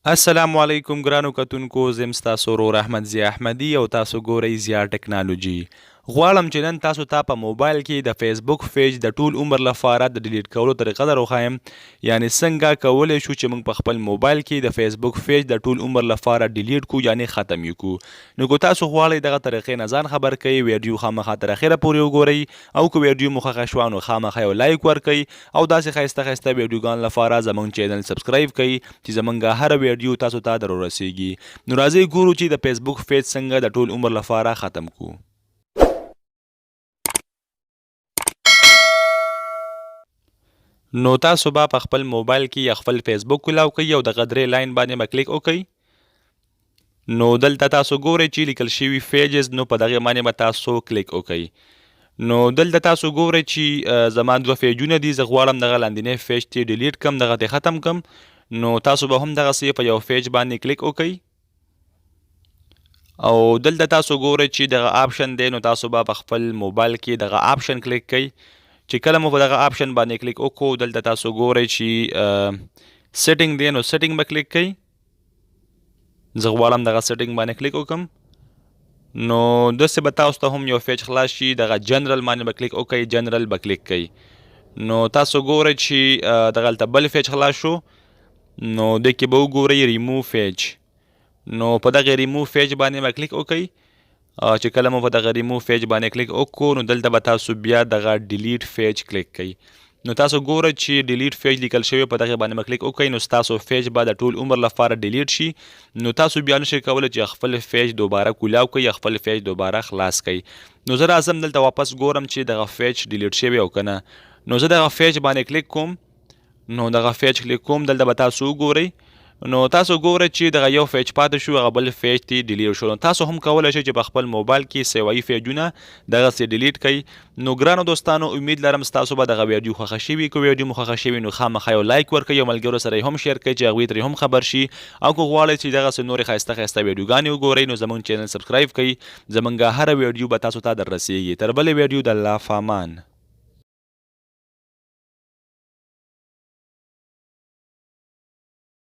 السلام علیکم ګرانو کتونکو، زم ستاسو ورور احمدزي احمدي او تاسو ګورئ زیا ټیکنالوژي. غواړم چې نن تاسو ته په موبایل کې د فیسبوک پیج د ټول عمر لپاره د ډیلیټ کولو طریقه در وښایم، یعنی څنګه کولی شو چې موږ په خپل موبایل کې د فیسبوک پیج د ټول عمر لپاره ډیلیټ کو، یعنی ختم یې کو. نو که تاسو غواړئ دغه طریقې نه ځان خبر کړئ، ویډیو خامخا تر اخره پورې وګورئ، او که ویډیو مو خوښه شوه نو خامخا یو لایک ورکړئ او داسې ښایسته ښایسته ویډیوګانو لپاره زموږ چینل سبسکرايب کړئ چې زموږ هره ویډیو تاسو ته در ورسیږي. نو راځئ ګورو چې د فیسبوک پیج څنګه د ټول عمر لپاره ختم کو. نو تاسو به په خپل موبایل کې خپل فیسبوک کولاو کوئ او دغه درې لاین باندې به کلیک وکړئ. نو دلته تاسو ګورئ چې لیکل شوي پیجز، نو په دغه باندې به تاسو کلیک وکړئ. نو دلته تاسو ګورئ چې زما دوه پیجونه دي، زه غواړم دغه لاندینی پیج ته ډیلیټ کم، دغه ته ختم کم. نو تاسو به هم دغسې په یو پیج باندې کلیک وکړئ او دلته تاسو ګورئ چې دغه آپشن دی، نو تاسو به په خپل موبایل کې دغه آپشن کلیک کړئ. چې کله مو په دغه آپشن باندې کلیک وکړو، دلته تاسو ګورئ چې سیټینګ دی، نو سیټینګ به کلیک کړئ. زه غواړم دغه سیټینګ باندې کلیک وکړم. نو داسې به تاسو ته هم یو پیج خلاص شي، دغه جنرال باندې به کلیک وکړئ، جنرال به کلیک کړئ. نو تاسو ګورئ چې دغه هلته بل پیج خلاص شو. نو دې کې به وګورئ ریموو پیج. نو په دغه ریموو پیج باندې به کلیک وکړئ. چې کله مو په دغه ریموو پیج باندې کلیک وکړو، نو دلته به تاسو بیا دغه ډیلیټ پیج کلیک کړئ. نو تاسو ګورئ چې ډیلیټ پیج لیکل شوی، په دغه باندې به کلیک وکړئ، نو ستاسو پیج به د ټول عمر لپاره ډیلیټ شي. نو تاسو بیا نشئ کولی چې خپل پیج دوباره کولاو کړئ یا خپل پیج دوباره خلاص کړئ. نو زه راځم دلته واپس ګورم چې دغه پیج ډیلیټ شوی او که نه. نو زه دغه پیج باندې کلیک کوم. نو دغه پیج کلیک کوم، دلته به تاسو وګورئ. نو تاسو ګورئ چې دغه یو پیج پاتې شو، هغه بل پیج ته ډیلیټ شو. نو تاسو هم کولی شئ چې په خپل موبایل کې سیوایي پیجونه دغسې ډیلیټ کړئ. نو ګرانو دوستانو، امید لرم ستاسو به دغه ویډیو خوښه شوي. که ویډیو مو خوښه شوي نو خامخا یو لایک ورکړئ، یو ملګرو سره یې هم شیر کړئ چې هغوی ترې هم خبر شي. او که غواړئ چې دغسې نورې ښایسته ښایسته ویډیوګانې وګورئ نو زموږ چینل سبسکرايب کړئ. زموږ هره ویډیو به تاسو ته در رسیږي. تر بلې ویډیو د الله په امان.